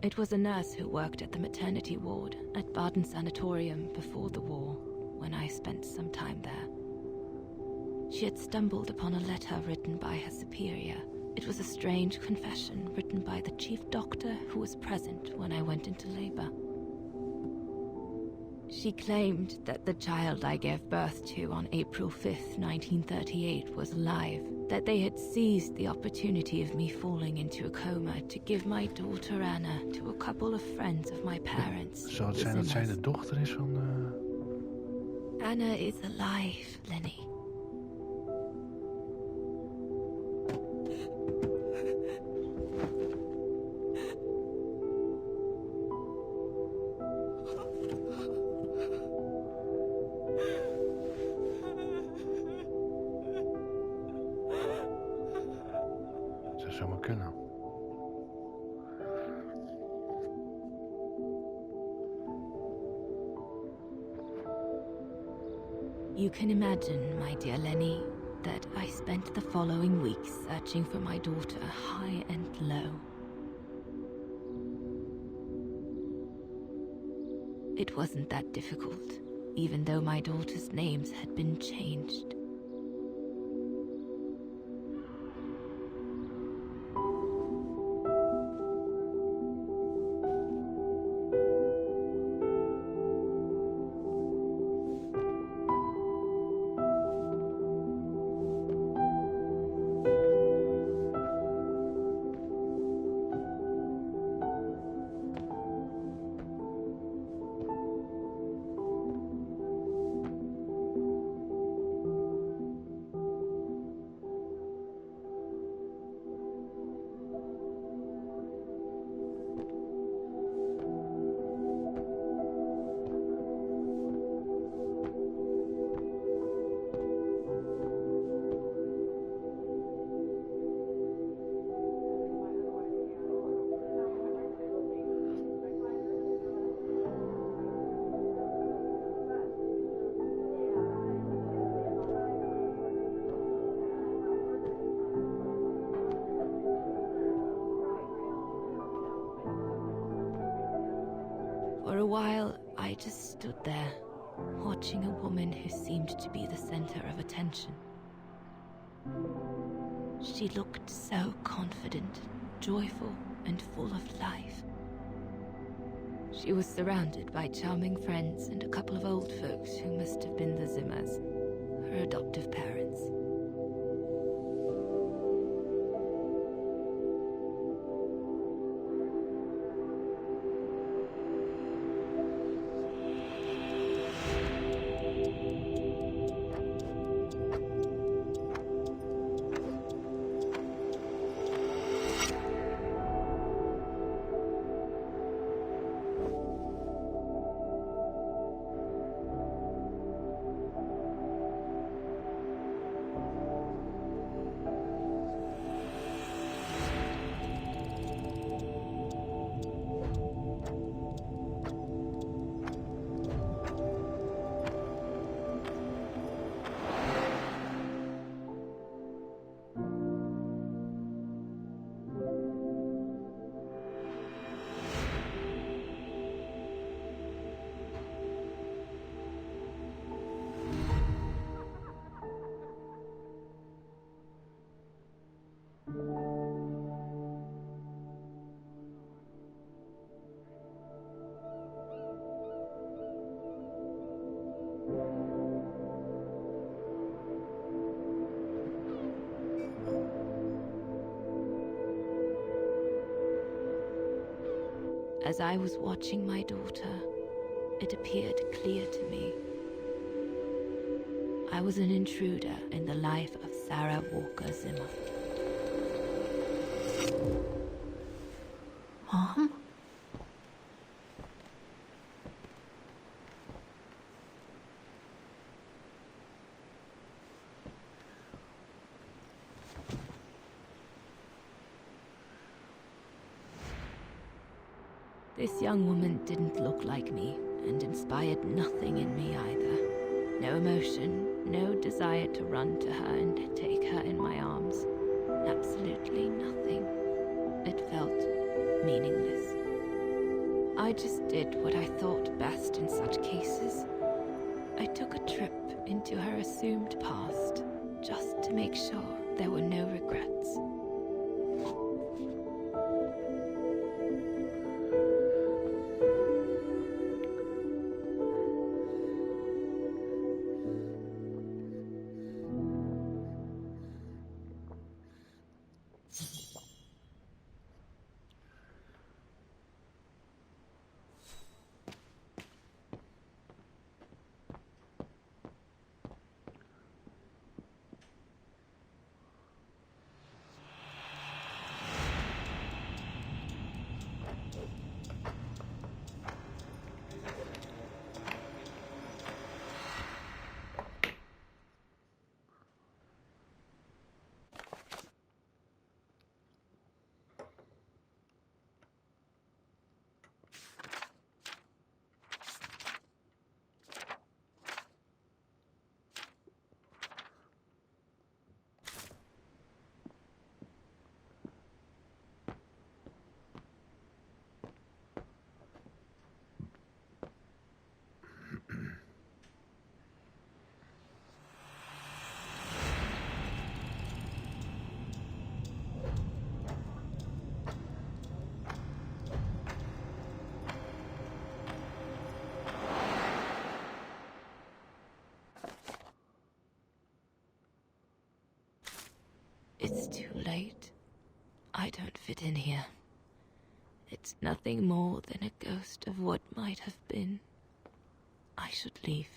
It was a nurse who worked at the maternity ward at Baden Sanatorium before the war, when I spent some time there. She had stumbled upon a letter written by her superior. It was a strange confession written by the chief doctor who was present when I went into labor. She claimed that the child I gave birth to on April 5th, 1938 was alive, that they had seized the opportunity of me falling into a coma to give my daughter Anna to a couple of friends of my parents. Zou het zijn dat zij de dochter is van... Anna is alive, Lenny. Zou maar kunnen. You can imagine, my dear Lenny, that I spent the following weeks searching for my daughter high and low. It wasn't that difficult, even though my daughter's names had been changed. For a while, I just stood there, watching a woman who seemed to be the center of attention. She looked so confident, joyful, and full of life. She was surrounded by charming friends and a couple of old folks who must have been the Zimmers, her adoptive parents. As I was watching my daughter, it appeared clear to me. I was an intruder in the life of Sarah Walker Zimmer. Mom? This young woman didn't look like me and inspired nothing in me either. No emotion, no desire to run to her and take her in my arms. Absolutely nothing. It felt meaningless. I just did what I thought best in such cases. I took a trip into her assumed past, just to make sure there were no regrets. It's too late. I don't fit in here. It's nothing more than a ghost of what might have been. I should leave.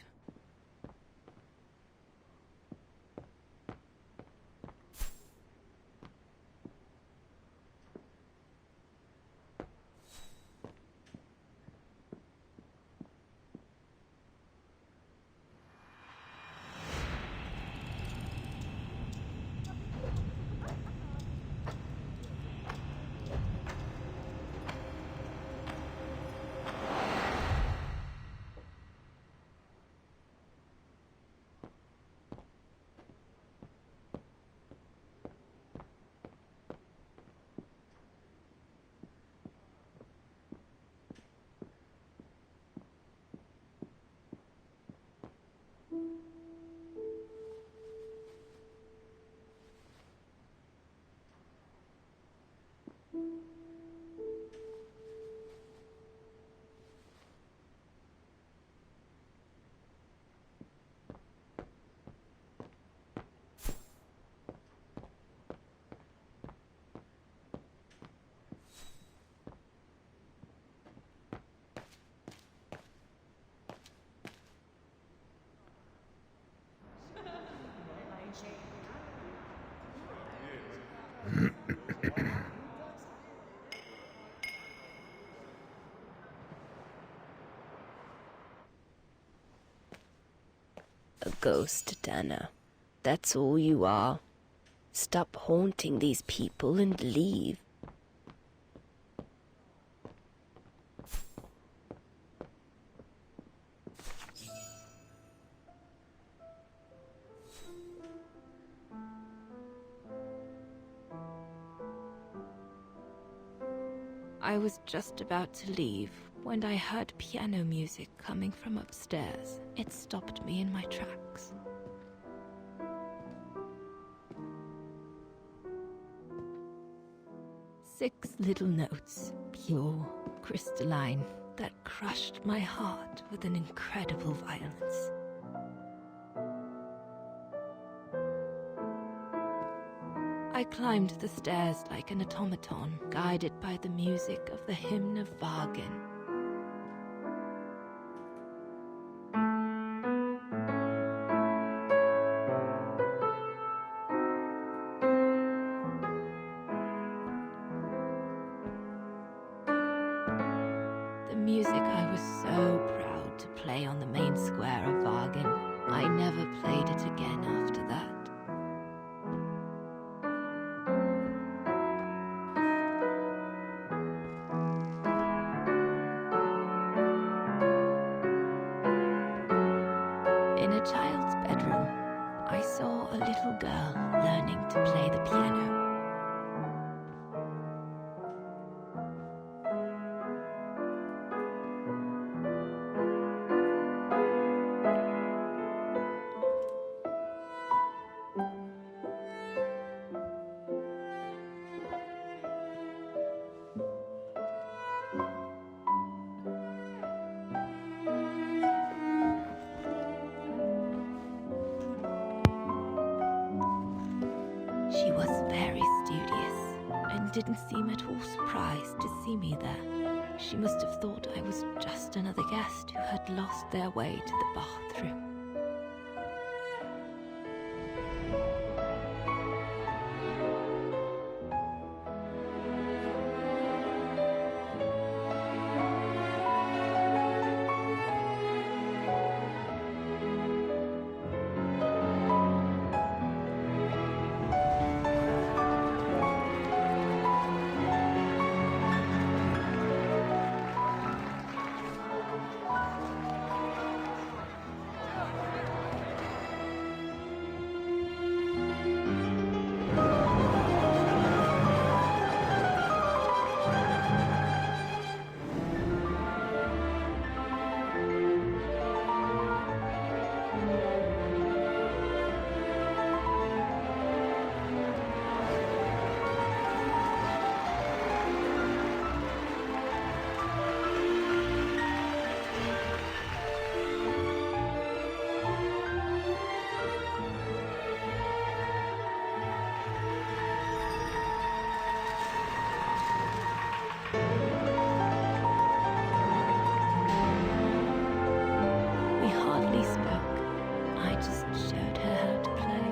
A ghost, Dana. That's all you are. Stop haunting these people and leave. I was just about to leave when I heard piano music coming from upstairs. It stopped me in my tracks. Six little notes, pure, crystalline, that crushed my heart with an incredible violence. I climbed the stairs like an automaton, guided by the music of the hymn of Wagen. The music I was so proud to play on the main square of Wagen. I never played it again after that. In a child's bedroom, I saw a little girl learning to play the piano. didn't seem at all surprised to see me there. She must have thought I was just another guest who had lost their way to the bathroom. We hardly spoke. I just showed her how to play.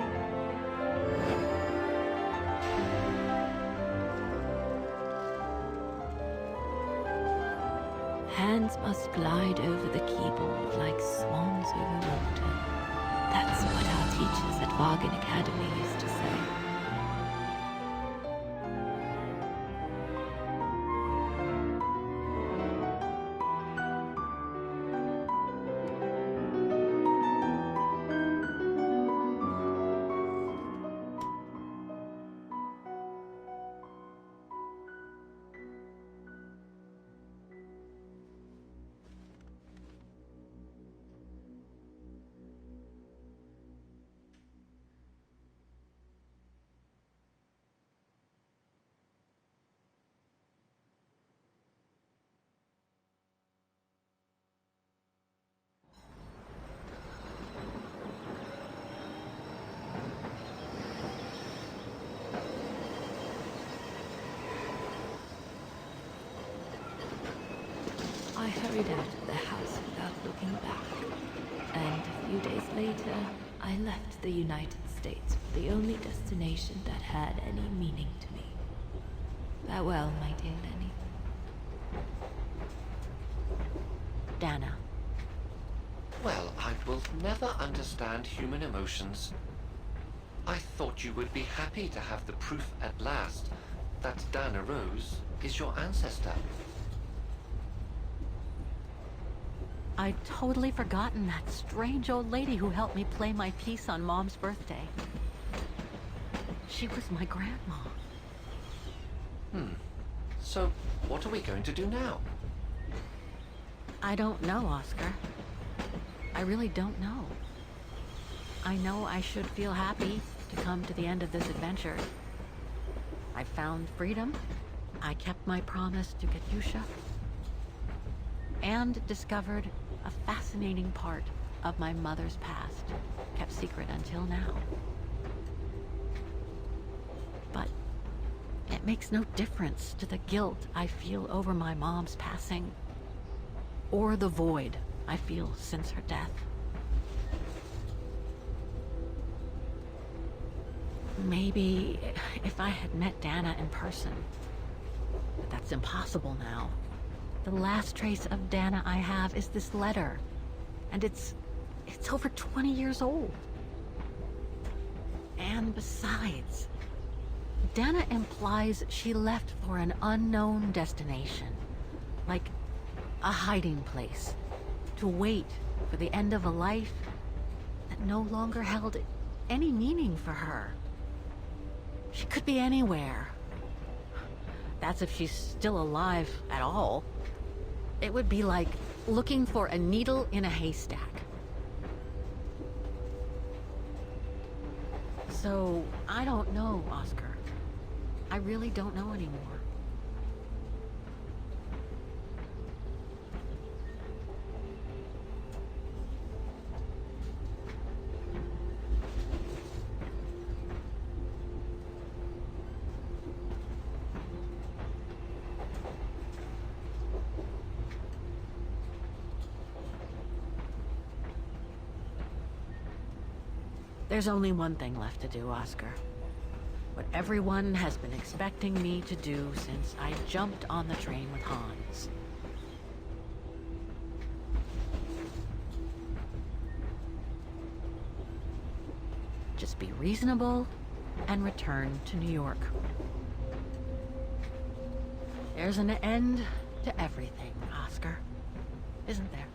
Hands must glide over the keyboard like swans over water. That's what our teachers at Wagen Academy used to say. I hurried out of the house without looking back, and a few days later, I left the United States for the only destination that had any meaning to me. Farewell, my dear Lenny. Dana. Well, I will never understand human emotions. I thought you would be happy to have the proof at last that Dana Roze is your ancestor. I'd totally forgotten that strange old lady who helped me play my piece on Mom's birthday. She was my grandma. So, what are we going to do now? I don't know, Oscar. I really don't know. I know I should feel happy to come to the end of this adventure. I found freedom. I kept my promise to Katyusha. And discovered a fascinating part of my mother's past, kept secret until now. But it makes no difference to the guilt I feel over my mom's passing, or the void I feel since her death. Maybe if I had met Dana in person, but that's impossible now. The last trace of Dana I have is this letter, and it's over 20 years old. And besides, Dana implies she left for an unknown destination, like a hiding place, to wait for the end of a life that no longer held any meaning for her. She could be anywhere. That's if she's still alive at all. It would be like looking for a needle in a haystack. So, I don't know, Oscar. I really don't know anymore. There's only one thing left to do, Oscar. What everyone has been expecting me to do since I jumped on the train with Hans. Just be reasonable and return to New York. There's an end to everything, Oscar. Isn't there?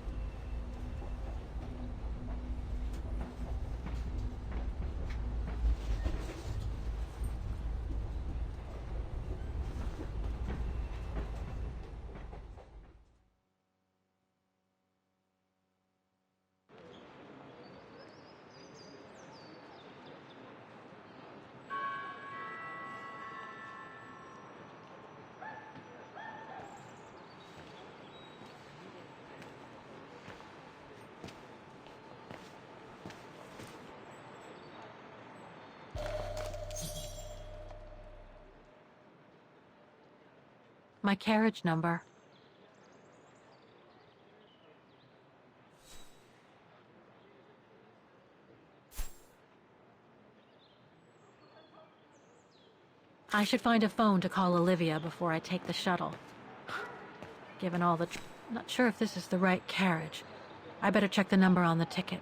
My carriage number. I should find a phone to call Olivia before I take the shuttle. Given all the... Not sure if this is the right carriage. I better check the number on the ticket.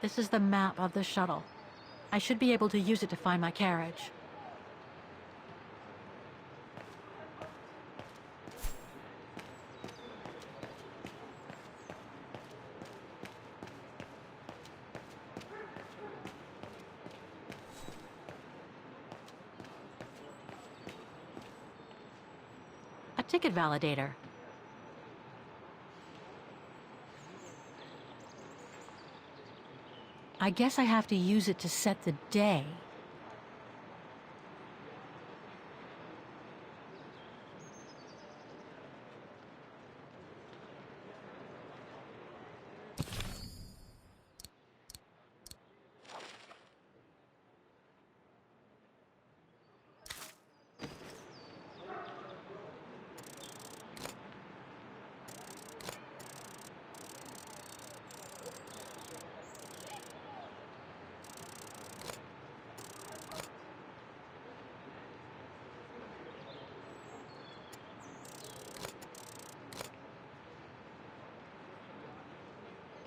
This is the map of the shuttle. I should be able to use it to find my carriage. A ticket validator. I guess I have to use it to set the day.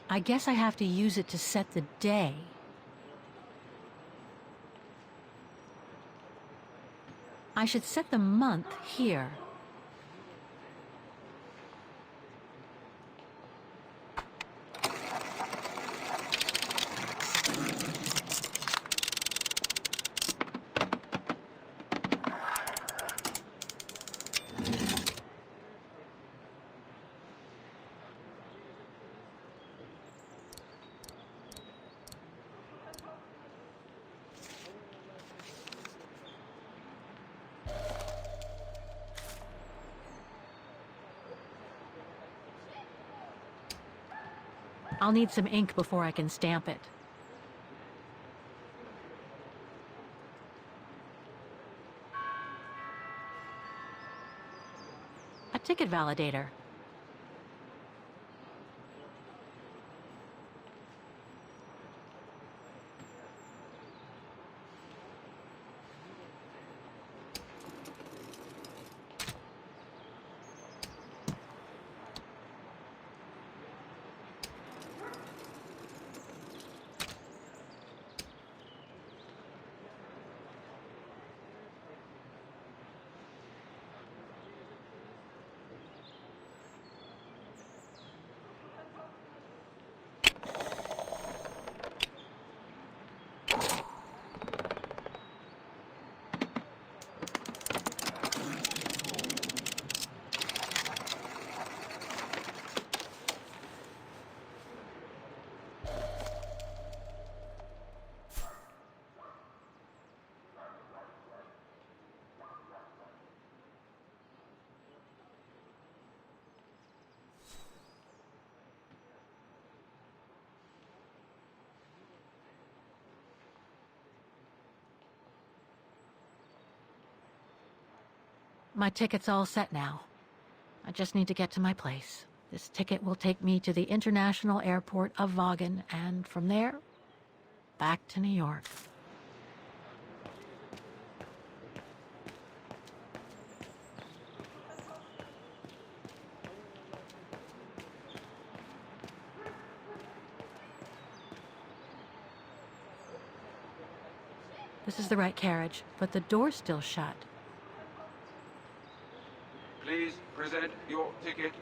I guess I have to use it to set the day. I should set the month here. I'll need some ink before I can stamp it. A ticket validator. My ticket's all set now. I just need to get to my place. This ticket will take me to the International Airport of Vaughan, and from there, back to New York. This is the right carriage, but the door's still shut. Please present your ticket.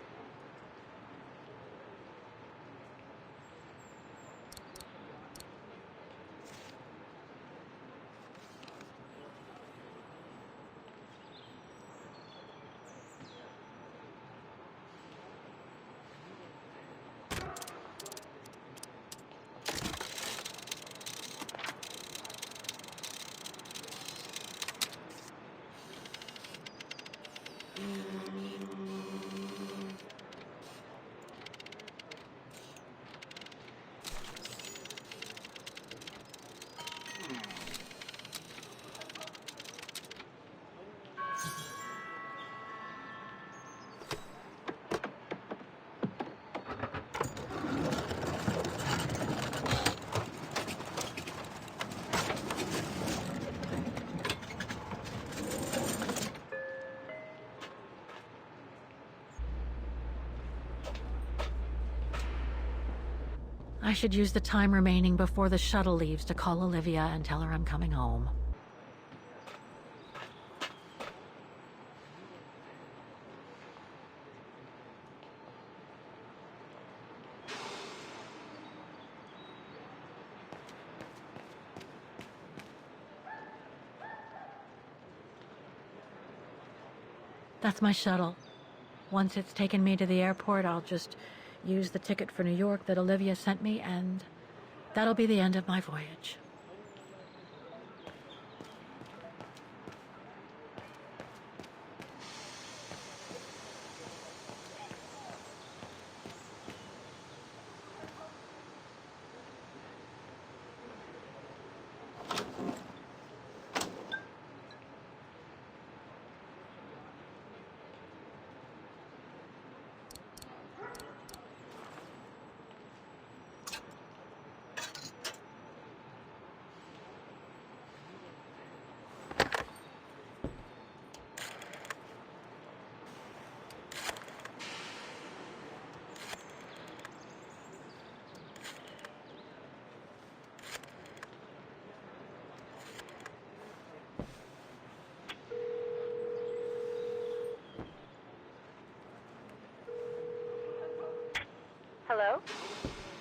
I should use the time remaining before the shuttle leaves to call Olivia and tell her I'm coming home. That's my shuttle. Once it's taken me to the airport, I'll just use the ticket for New York that Olivia sent me, and that'll be the end of my voyage. Hello?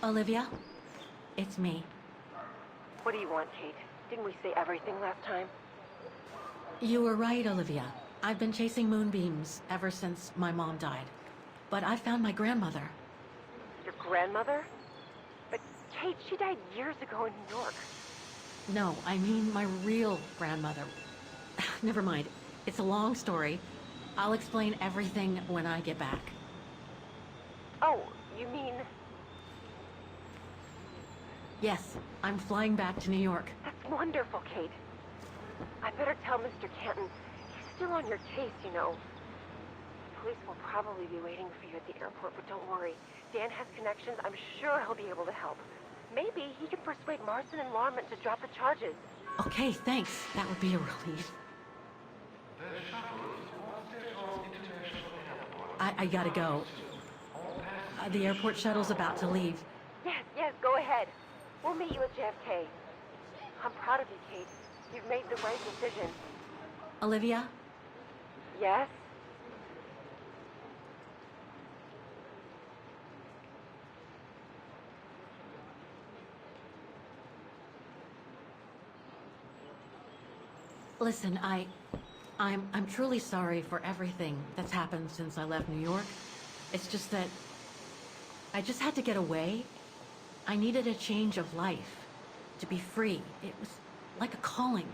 Olivia, it's me. What do you want, Kate? Didn't we say everything last time? You were right, Olivia. I've been chasing moonbeams ever since my mom died. But I found my grandmother. Your grandmother? But Kate, she died years ago in New York. No, I mean my real grandmother. Never mind. It's a long story. I'll explain everything when I get back. Oh, you mean... Yes, I'm flying back to New York. That's wonderful, Kate. I better tell Mr. Canton. He's still on your case, you know. The police will probably be waiting for you at the airport, but don't worry. Dan has connections. I'm sure he'll be able to help. Maybe he can persuade Marston and Larmont to drop the charges. Okay, thanks. That would be a relief. I gotta go. The airport shuttle's about to leave. Yes, go ahead. We'll meet you at JFK. I'm proud of you, Kate. You've made the right decision. Olivia? Yes? Listen, I'm truly sorry for everything that's happened since I left New York. It's just that I just had to get away. I needed a change of life, to be free. It was like a calling.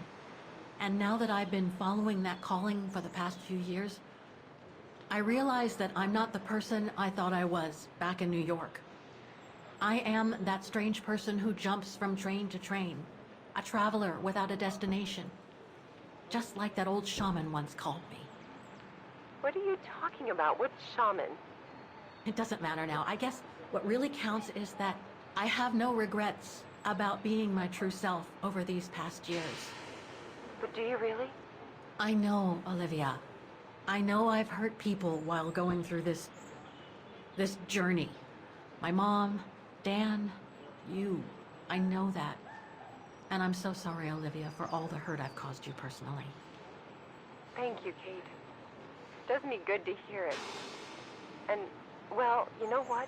And now that I've been following that calling for the past few years, I realize that I'm not the person I thought I was back in New York. I am that strange person who jumps from train to train, a traveler without a destination. Just like that old shaman once called me. What are you talking about? What shaman? It doesn't matter now. I guess what really counts is that I have no regrets about being my true self over these past years. But do you really? I know, Olivia. I know I've hurt people while going through this journey. My mom, Dan, you. I know that. And I'm so sorry, Olivia, for all the hurt I've caused you personally. Thank you, Kate. It does me good to hear it. And, well, you know what?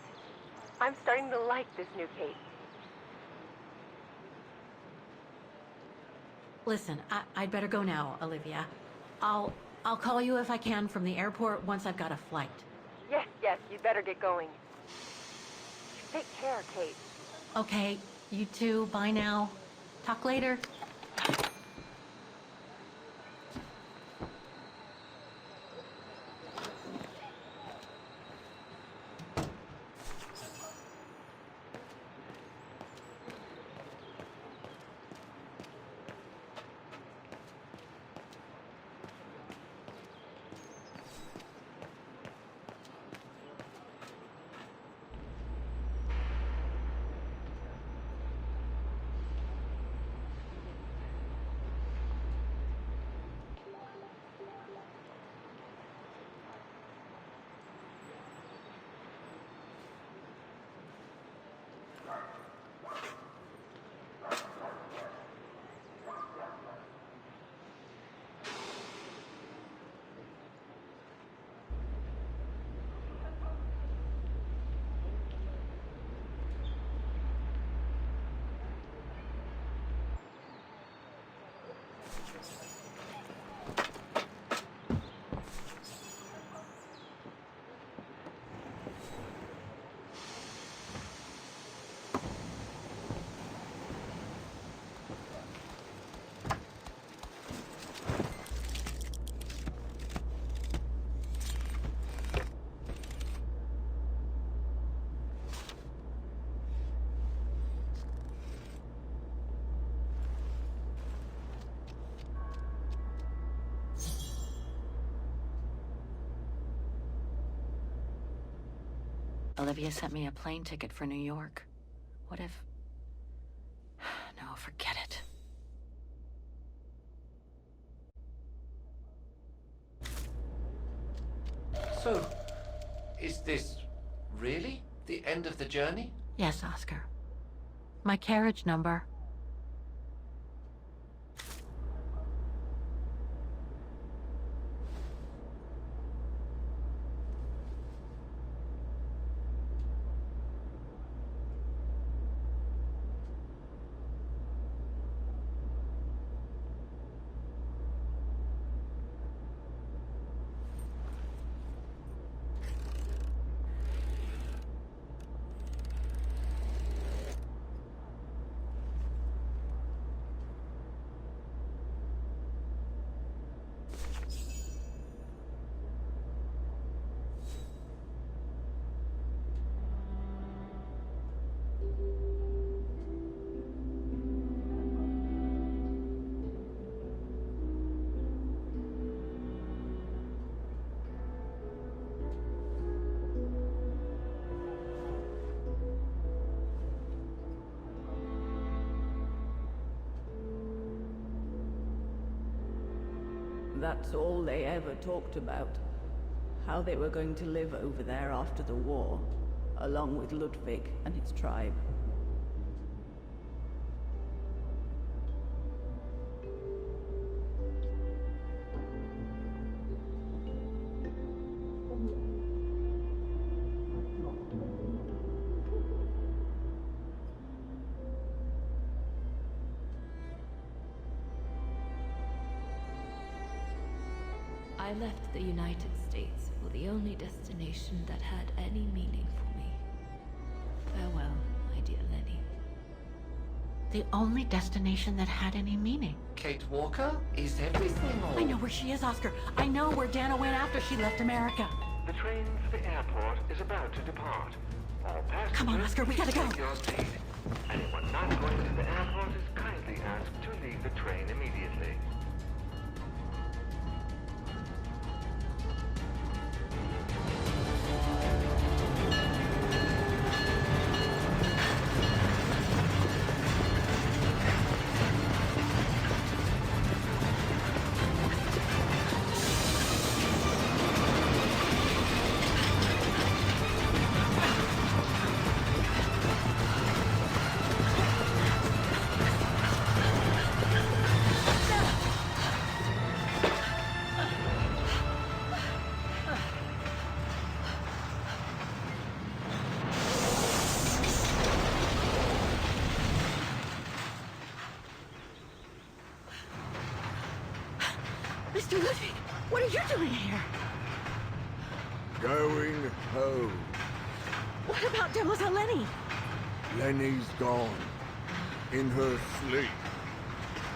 I'm starting to like this new Kate. Listen, I'd better go now, Olivia. I'll call you if I can from the airport once I've got a flight. Yes, you'd better get going. Take care, Kate. Okay, you too. Bye now. Talk later. Olivia sent me a plane ticket for New York. What if... No, forget it. So, is this really the end of the journey? Yes, Oscar. My carriage number. That's all they ever talked about. How they were going to live over there after the war, along with Ludwig and his tribe. I left the United States for the only destination that had any meaning for me. Farewell, my dear Lenny. The only destination that had any meaning. Kate Walker? Is everything all... I know where she is, Oscar. I know where Dana went after she left America. The train for the airport is about to depart. All passengers, Come on, Oscar, we gotta go. take your seat. Anyone not going to the airport is kindly asked to leave the train immediately. Mr. Ludwig, what are you doing here? Going home. What about Demoiselle Lenny? Lenny's gone. In her sleep.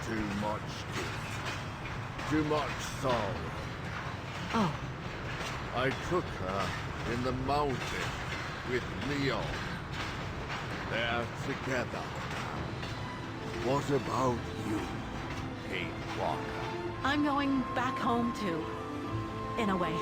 Too much guilt. Too much sorrow. Oh, I took her in the mountain with Leon. They're together. What about you, Kate Walker? I'm going back home too. In a way.